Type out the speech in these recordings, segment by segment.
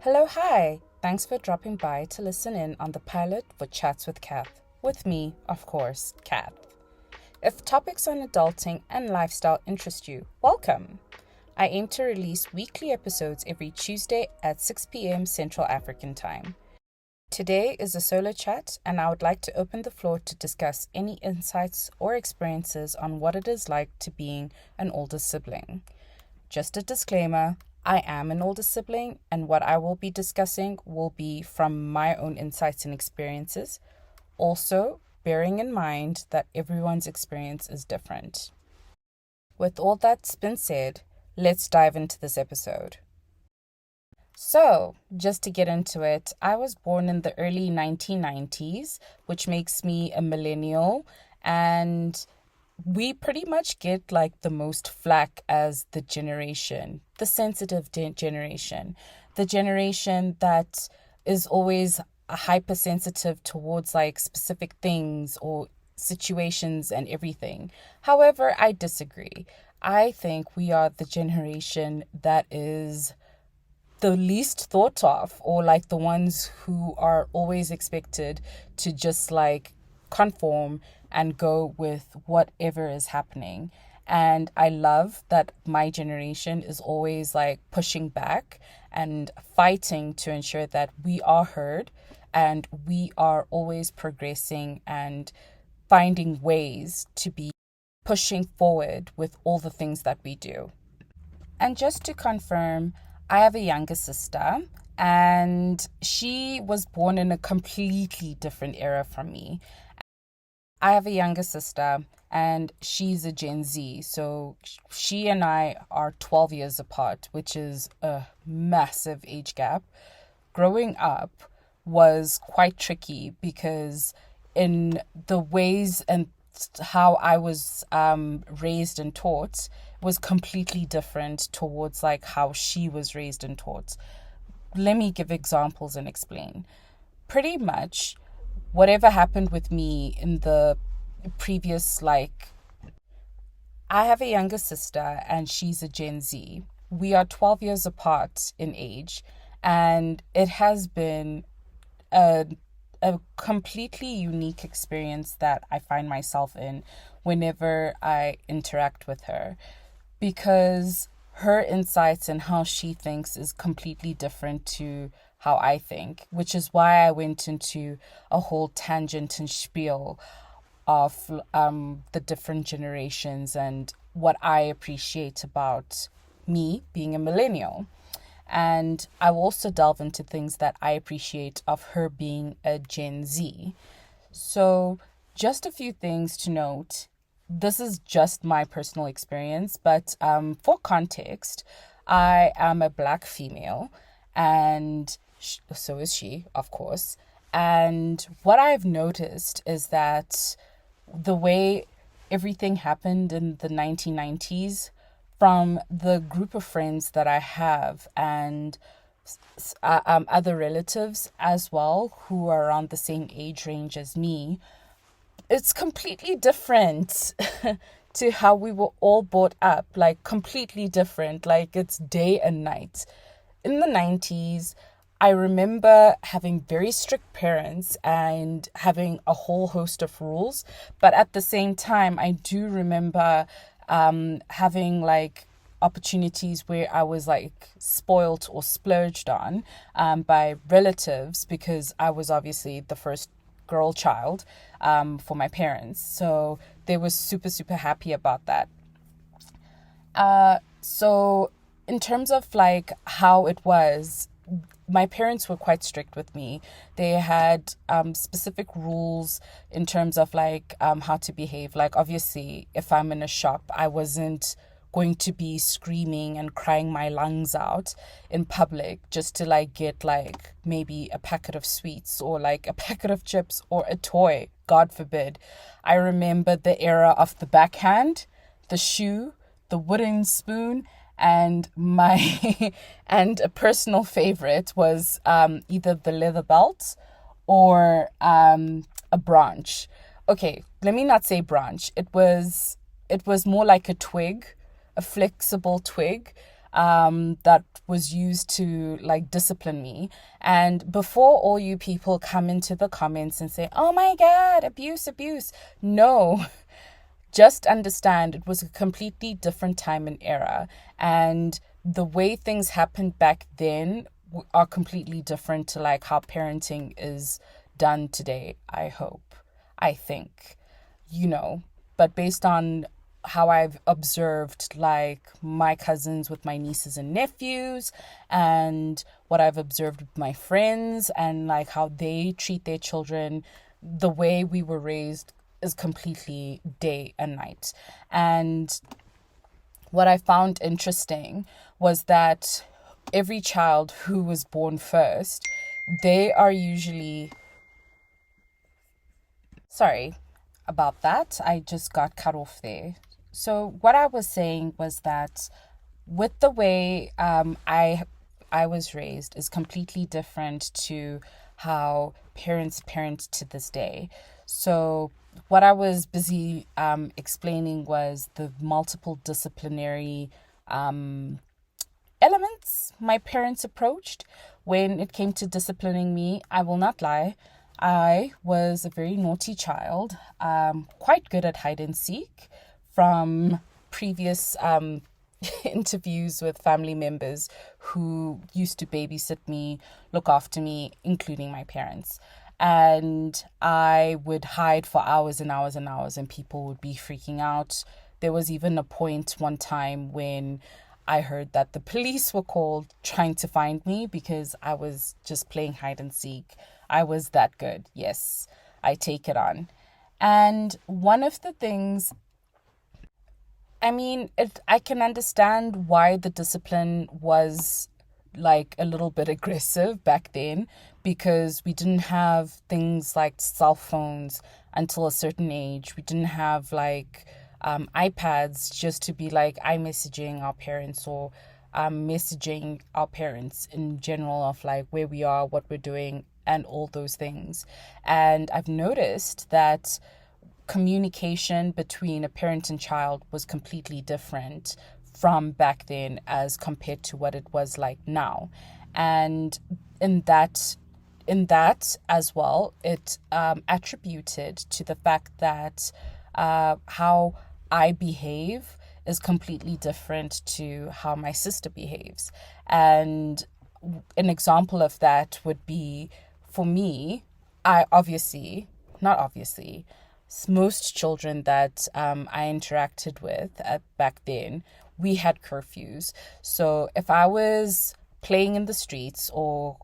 Hello, hi. Thanks for dropping by to listen in on the pilot for Chats with Cath. With me, of course, Cath. If topics on adulting and lifestyle interest you, welcome. I aim to release weekly episodes every Tuesday at 6 p.m. Central African Time. Today is a solo chat, and I would like to open the floor to discuss any insights or experiences on what it is like to being an older sibling. Just a disclaimer, I am an older sibling, and what I will be discussing will be from my own insights and experiences. Also, bearing in mind that everyone's experience is different. With all that's been said, let's dive into this episode. So, just to get into it, I was born in the early 1990s, which makes me a millennial, and we pretty much get like the most flack as the generation, the sensitive generation, the generation that is always hypersensitive towards like specific things or situations and everything. However, I disagree. I think we are the generation that is the least thought of, or like the ones who are always expected to just like conform and go with whatever is happening. And I love that my generation is always like pushing back and fighting to ensure that we are heard and we are always progressing and finding ways to be pushing forward with all the things that we do. And just to confirm, I have a younger sister, and she was born in a completely different era from me. I have a younger sister, and she's a Gen Z. So she and I are 12 years apart, which is a massive age gap. Growing up was quite tricky because in the ways and how I was raised and taught was completely different towards like how she was raised and taught. Let me give examples and explain. Pretty much whatever happened with me in the previous, like, I have a younger sister and she's a Gen Z. We are 12 years apart in age, and it has been a completely unique experience that I find myself in whenever I interact with her, because her insights and how she thinks is completely different to how I think, which is why I went into a whole tangent and spiel of the different generations and what I appreciate about me being a millennial. And I will also delve into things that I appreciate of her being a Gen Z. So, just a few things to note. This is just my personal experience, but for context, I am a Black female, and so is she, of course. And what I've noticed is that the way everything happened in the 1990s, from the group of friends that I have and other relatives as well who are around the same age range as me, it's completely different to how we were all brought up, like completely different, like it's day and night. In the 90s, I remember having very strict parents and having a whole host of rules, but at the same time, I do remember having like opportunities where I was like spoiled or splurged on by relatives, because I was obviously the first girl child for my parents. So they were super, super happy about that. So in terms of like how it was, my parents were quite strict with me. They had specific rules in terms of like how to behave. Like obviously, if I'm in a shop, I wasn't going to be screaming and crying my lungs out in public just to like get like maybe a packet of sweets or like a packet of chips or a toy, God forbid. I remember the era of the backhand, the shoe, the wooden spoon, and my and a personal favorite was either the leather belt or a branch. Okay, let me not say branch. It was more like a twig, a flexible twig that was used to like discipline me. And before all you people come into the comments and say, oh my God, abuse, abuse. No, just understand it was a completely different time and era. And the way things happened back then are completely different to like how parenting is done today, I hope, I think, you know. But based on how I've observed like my cousins with my nieces and nephews, and what I've observed with my friends, and like how they treat their children, the way we were raised is completely day and night. And what I found interesting was that every child who was born first, they are usually, sorry about that, I just got cut off there. So what I was saying was that with the way I was raised is completely different to how parents parent to this day. So what I was busy explaining was the multiple disciplinary elements my parents approached when it came to disciplining me. I will not lie. I was a very naughty child, quite good at hide and seek from previous interviews with family members who used to babysit me, look after me, including my parents. And I would hide for hours and hours and hours, and people would be freaking out. There was even a point one time when I heard that the police were called trying to find me because I was just playing hide and seek. I was that good. Yes, I take it on. And one of the things, I mean, I can understand why the discipline was like a little bit aggressive back then, because we didn't have things like cell phones until a certain age. We didn't have like iPads just to be like iMessaging our parents, or messaging our parents in general of like where we are, what we're doing, and all those things. And I've noticed that communication between a parent and child was completely different from back then as compared to what it was like now. And in that as well, it attributed to the fact that how I behave is completely different to how my sister behaves. And an example of that would be, for me, I obviously, not obviously, most children that I interacted with back then, we had curfews. So if I was playing in the streets or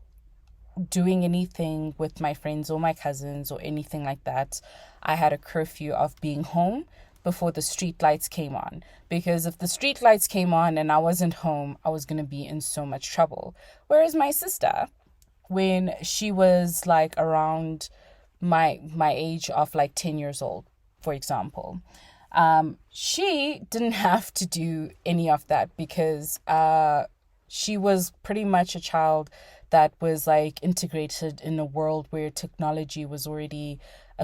doing anything with my friends or my cousins or anything like that, I had a curfew of being home before the street lights came on. Because if the street lights came on and I wasn't home, I was going to be in so much trouble. Whereas my sister, when she was like around my age of like 10 years old, for example, she didn't have to do any of that because she was pretty much a child that was like integrated in a world where technology was already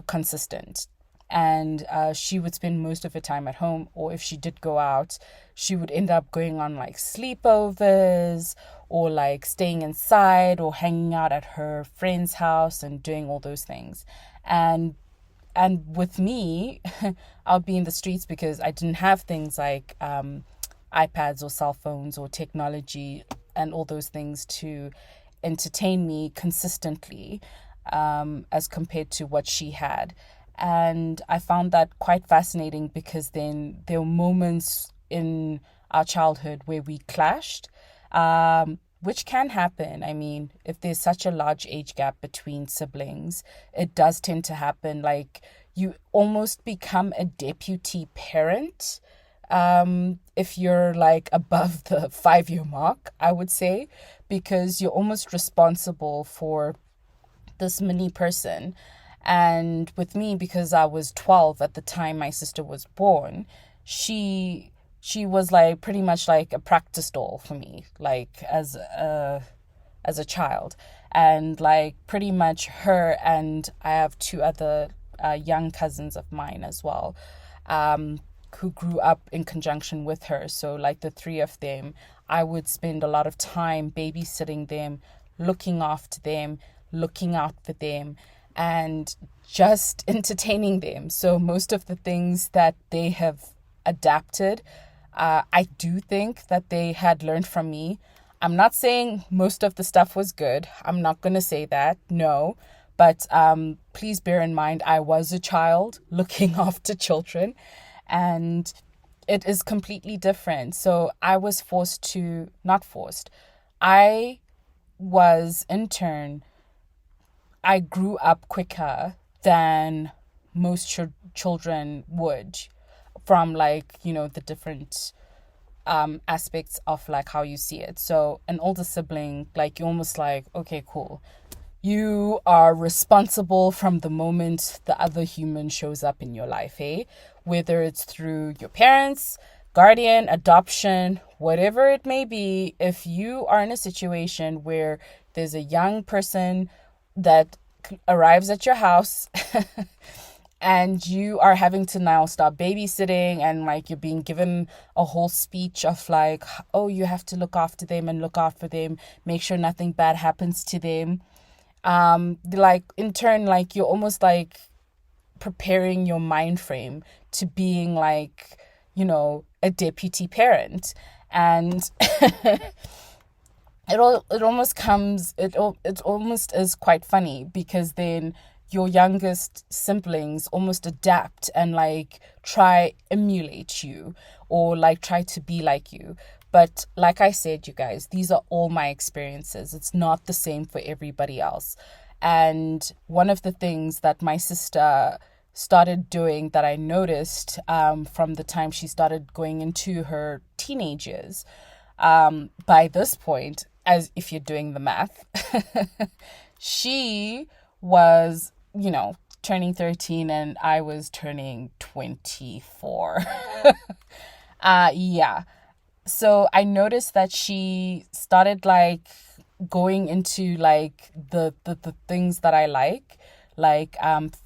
consistent. And she would spend most of her time at home, or if she did go out, she would end up going on like sleepovers, or like staying inside, or hanging out at her friend's house and doing all those things. And with me, I'll be in the streets because I didn't have things like iPads or cell phones or technology and all those things to entertain me consistently, as compared to what she had. And I found that quite fascinating because then there were moments in our childhood where we clashed, which can happen. I mean, if there's such a large age gap between siblings, it does tend to happen. Like, you almost become a deputy parent, if you're like above the 5-year mark, I would say, because you're almost responsible for this mini person. And with me, because I was 12 at the time my sister was born, she was like pretty much like a practice doll for me, like as a child. And like pretty much her, and I have two other young cousins of mine as well. who grew up in conjunction with her. So like the three of them, I would spend a lot of time babysitting them, looking after them, looking out for them, and just entertaining them. So most of the things that they have adapted, I do think that they had learned from me. I'm not saying most of the stuff was good. I'm not going to say that, no. But please bear in mind, I was a child looking after children, and it is completely different. So I was not forced. I was, in turn, I grew up quicker than most children would, from like, the different aspects of like how you see it. So an older sibling, like, you're almost like, okay, cool. You are responsible from the moment the other human shows up in your life, eh? Whether it's through your parents, guardian, adoption, whatever it may be. If you are in a situation where there's a young person that arrives at your house and you are having to now start babysitting, and like you're being given a whole speech of like, oh, you have to look after them and look out for them, make sure nothing bad happens to them. Like in turn, like you're almost like preparing your mind frame to being like, a deputy parent. And it almost is quite funny, because then your youngest siblings almost adapt and like try emulate you, or like try to be like you. But like I said, you guys, these are all my experiences. It's not the same for everybody else. And one of the things that my sister started doing, that I noticed from the time she started going into her teenage years, by this point, as if you're doing the math, she was, turning 13 and I was turning 24. Yeah. So I noticed that she started like going into like the things that I like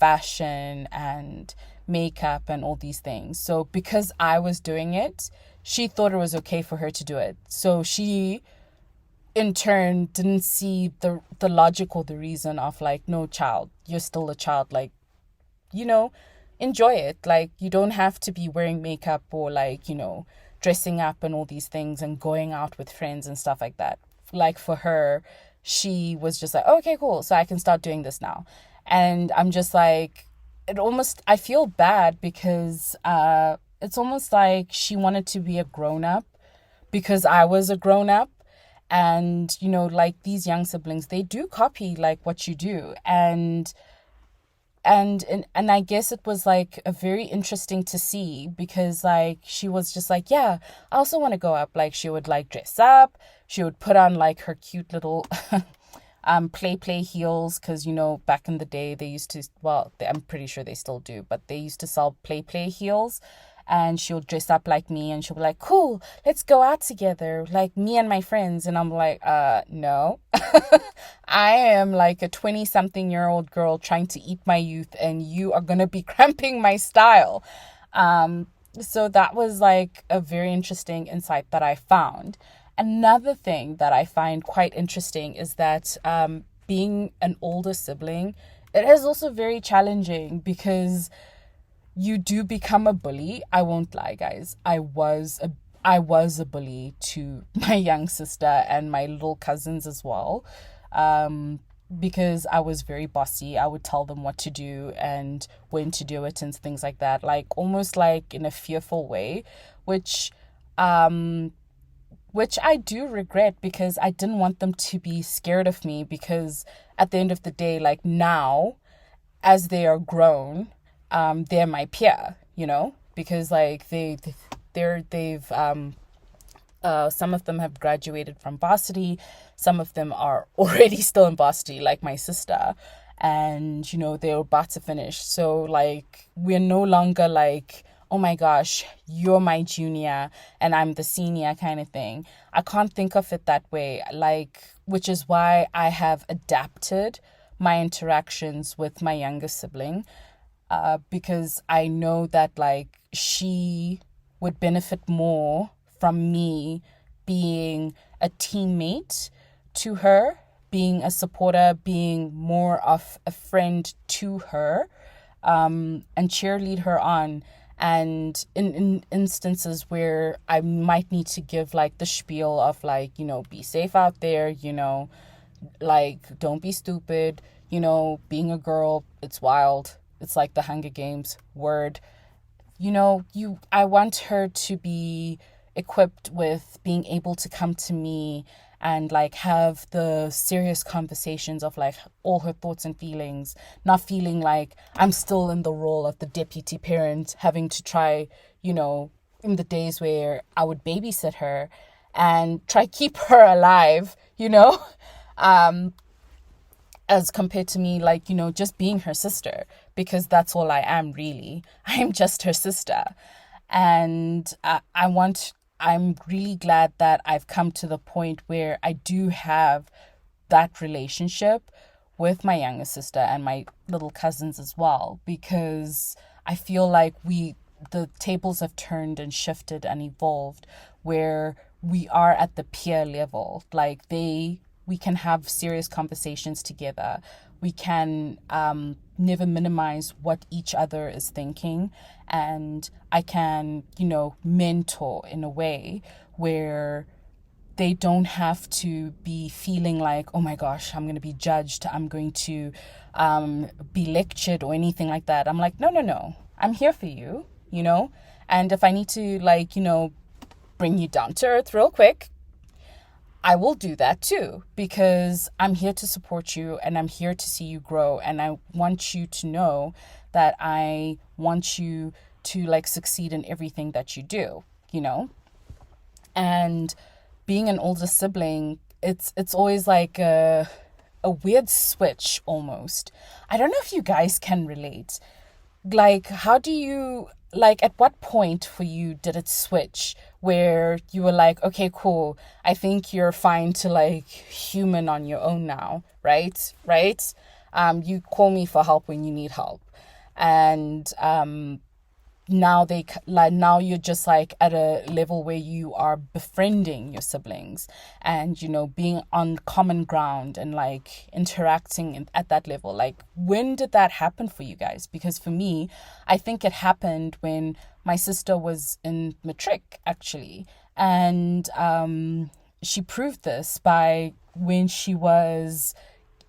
fashion and makeup and all these things. So because I was doing it, she thought it was okay for her to do it. So she in turn didn't see the logic or the reason of like, no, child, you're still a child, like, enjoy it. Like, you don't have to be wearing makeup or like, dressing up and all these things and going out with friends and stuff like that. Like for her, she was just like, okay, cool, so I can start doing this now. And I'm just like, I feel bad, because it's almost like she wanted to be a grown up because I was a grown up. And like these young siblings, they do copy like what you do. And I guess it was like a very interesting to see, because like she was just like, yeah, I also want to go up. Like she would like dress up, she would put on like her cute little play heels, because back in the day they used to, well, I'm pretty sure they still do, but they used to sell play heels. And she'll dress up like me and she'll be like, cool, let's go out together, like me and my friends. And I'm like, no. I am like a 20-something-year-old girl trying to eat my youth, and you are going to be cramping my style. So that was like a very interesting insight that I found. Another thing that I find quite interesting is that being an older sibling, it is also very challenging, because you do become a bully. I won't lie, guys. I was a bully to my young sister and my little cousins as well, because I was very bossy. I would tell them what to do and when to do it and things like that, like almost like in a fearful way, which I do regret, because I didn't want them to be scared of me, because at the end of the day, like now, as they are grown, they're my peer, because like they've some of them have graduated from varsity, some of them are already still in varsity, like my sister, and they're about to finish. So like we're no longer like, oh my gosh, you're my junior and I'm the senior kind of thing. I can't think of it that way, like, which is why I have adapted my interactions with my younger sibling, because I know that like she would benefit more from me being a teammate to her, being a supporter, being more of a friend to her, and cheerlead her on. And in instances where I might need to give like the spiel of like, be safe out there, like don't be stupid, being a girl, it's wild. It's like the Hunger Games word. I want her to be equipped with being able to come to me and like have the serious conversations of like all her thoughts and feelings, not feeling like I'm still in the role of the deputy parent, having to try, in the days where I would babysit her and try keep her alive, as compared to me, like, just being her sister, because that's all I am, really. I am just her sister. And I'm really glad that I've come to the point where I do have that relationship with my younger sister and my little cousins as well, because I feel like the tables have turned and shifted and evolved, where we are at the peer level. Like we can have serious conversations together. We can never minimize what each other is thinking. And I can, mentor in a way where they don't have to be feeling like, oh my gosh, I'm going to be judged. I'm going to be lectured or anything like that. I'm like, no. I'm here for you, And if I need to, like, bring you down to earth real quick, I will do that too, because I'm here to support you and I'm here to see you grow. And I want you to know that I want you to like succeed in everything that you do, And being an older sibling, it's always like a weird switch almost. I don't know if you guys can relate. Like, how do you, like, at what point for you did it switch where you were like, okay, cool, I think you're fine to like human on your own now, right? You call me for help when you need help. And now you're just like at a level where you are befriending your siblings and being on common ground and like interacting at that level. Like, when did that happen for you guys? Because for me, I think it happened when my sister was in matric, actually, and she proved this by when she was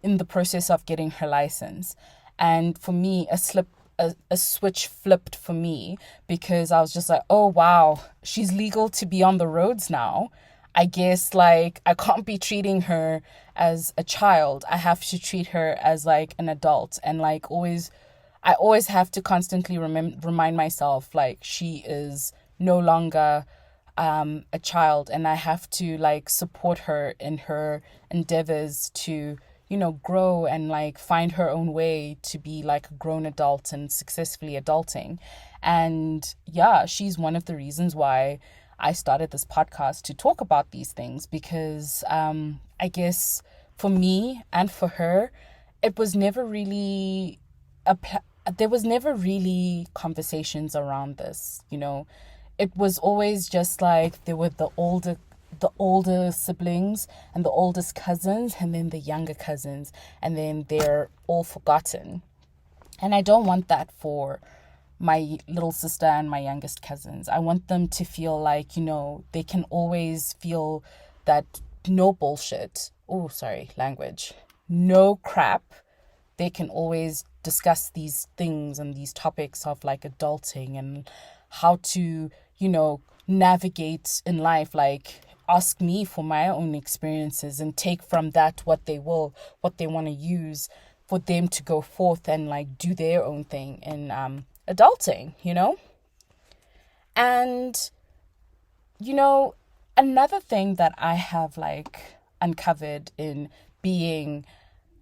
in the process of getting her license. And for me, a switch flipped for me, because I was just like, oh wow, she's legal to be on the roads now. I guess like I can't be treating her as a child. I have to treat her as like an adult. And like I always have to constantly remind myself like she is no longer a child, and I have to like support her in her endeavors to grow and like find her own way to be like a grown adult and successfully adulting. And yeah, she's one of the reasons why I started this podcast to talk about these things, because I guess for me and for her, it was never really there was never really conversations around this. It was always just like there were the older siblings and the oldest cousins, and then the younger cousins, and then they're all forgotten. And I don't want that for my little sister and my youngest cousins. I want them to feel like, they can always feel that no bullshit. Oh, sorry, language. No crap. They can always discuss these things and these topics of like adulting and how to, navigate in life. Like, ask me for my own experiences and take from that what they want to use for them to go forth and like do their own thing in adulting, And, another thing that I have like uncovered in being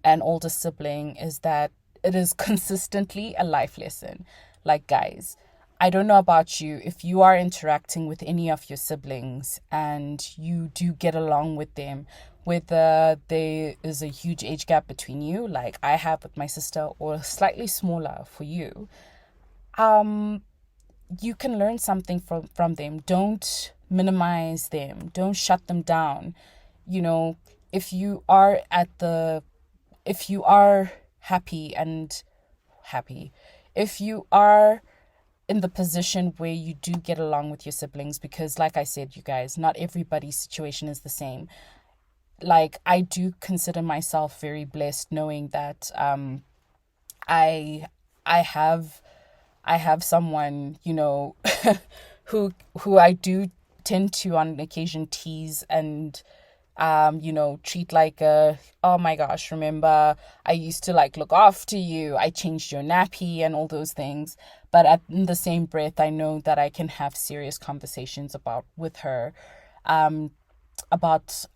an older sibling is that it is consistently a life lesson. Like, guys, I don't know about you, if you are interacting with any of your siblings and you do get along with them, whether there is a huge age gap between you, like I have with my sister, or slightly smaller for you, you can learn something from them. Don't minimize them. Don't shut them down. You know, if you are if you are happy, if you are in the position where you do get along with your siblings, because like I said, you guys, not everybody's situation is the same. Like, I do consider myself very blessed knowing that I I have I have someone, who I do tend to on occasion tease and treat like a, oh my gosh, remember I used to like look after you, I changed your nappy and all those things. But in the same breath, I know that I can have serious conversations about with her, about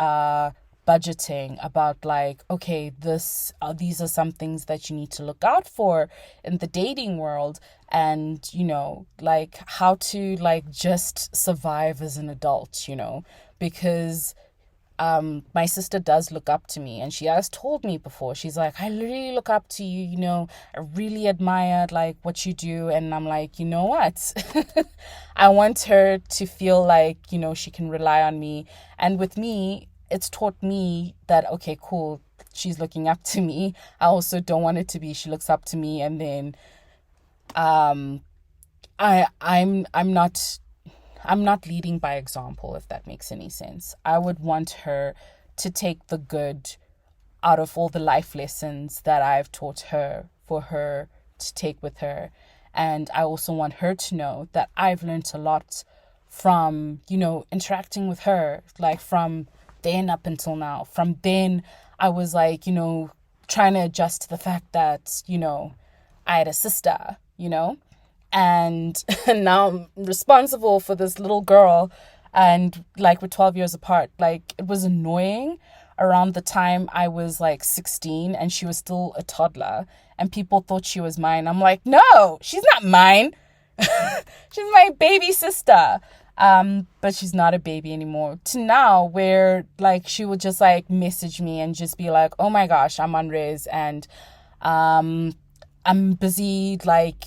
budgeting, about like, okay, these are some things that you need to look out for in the dating world, and like how to like just survive as an adult, because my sister does look up to me, and she has told me before, she's like, I really look up to you, I really admire like what you do. And I'm like, you know what? I want her to feel like, she can rely on me. And with me, it's taught me that, okay, cool, she's looking up to me. I also don't want it to be she looks up to me and then I'm not leading by example, if that makes any sense. I would want her to take the good out of all the life lessons that I've taught her for her to take with her. And I also want her to know that I've learned a lot from, interacting with her, like from then up until now. From then, I was like, trying to adjust to the fact that, I had a sister, and now I'm responsible for this little girl, and like we're 12 years apart. Like, it was annoying around the time I was like 16 and she was still a toddler and people thought she was mine. I'm like, no, she's not mine. She's my baby sister. But she's not a baby anymore. To now where like she would just like message me and just be like, oh my gosh, I'm on res and I'm busy, like,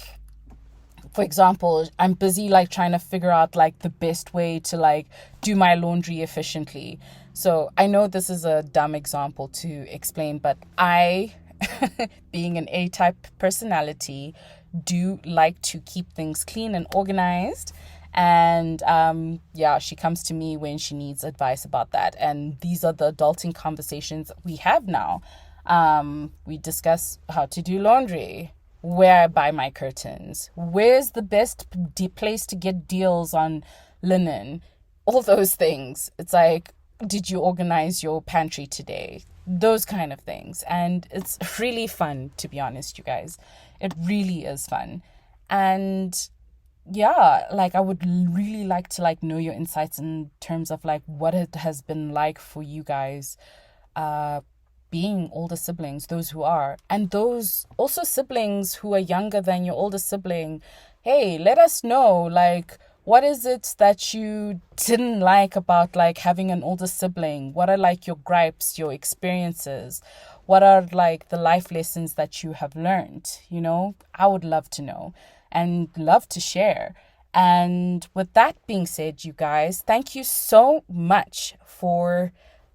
for example, I'm busy like trying to figure out like the best way to like do my laundry efficiently. So I know this is a dumb example to explain, but I, being an A-type personality, do like to keep things clean and organized. And she comes to me when she needs advice about that. And these are the adulting conversations we have now. We discuss how to do laundry, where I buy my curtains, where's the best place to get deals on linen, all those things. It's like, did you organize your pantry today? Those kind of things. And it's really fun, to be honest, you guys. It really is fun. And yeah, like I would really like to like know your insights in terms of like what it has been like for you guys, being older siblings, those who are, and those also siblings who are younger than your older sibling. Hey, let us know, like, what is it that you didn't like about like having an older sibling? What are like your gripes, your experiences? What are like the life lessons that you have learned? I would love to know and love to share. And with that being said, you guys, thank you so much for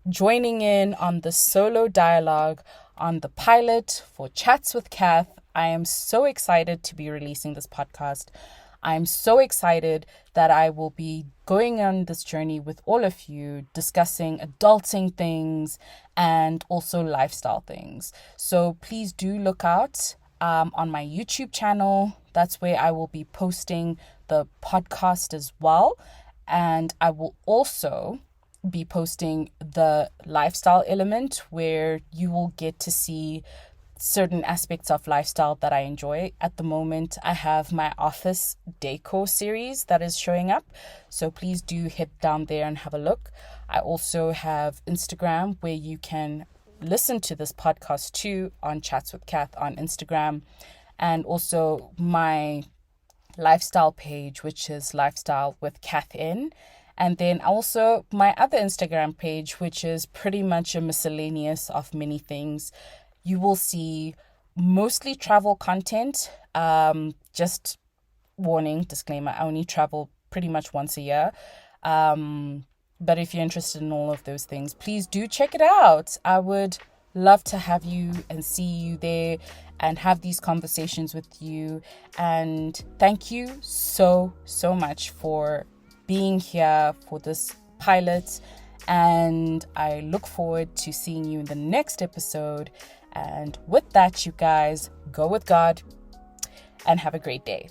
joining in on the solo dialogue on the pilot for Chats with Cath. I am so excited to be releasing this podcast. I'm so excited that I will be going on this journey with all of you, discussing adulting things and also lifestyle things. So please do look out on my YouTube channel. That's where I will be posting the podcast as well. And I will also be posting the lifestyle element where you will get to see certain aspects of lifestyle that I enjoy. At the moment, I have my office decor series that is showing up. So please do head down there and have a look. I also have Instagram where you can listen to this podcast too, on Chats with Cath on Instagram. And also my lifestyle page, which is Lifestyle with Cath in. And then also my other Instagram page, which is pretty much a miscellaneous of many things. You will see mostly travel content, just warning, disclaimer, I only travel pretty much once a year. But if you're interested in all of those things, please do check it out. I would love to have you and see you there and have these conversations with you. And thank you so much for being here for this pilot. And I look forward to seeing you in the next episode. And with that, you guys, go with God and have a great day.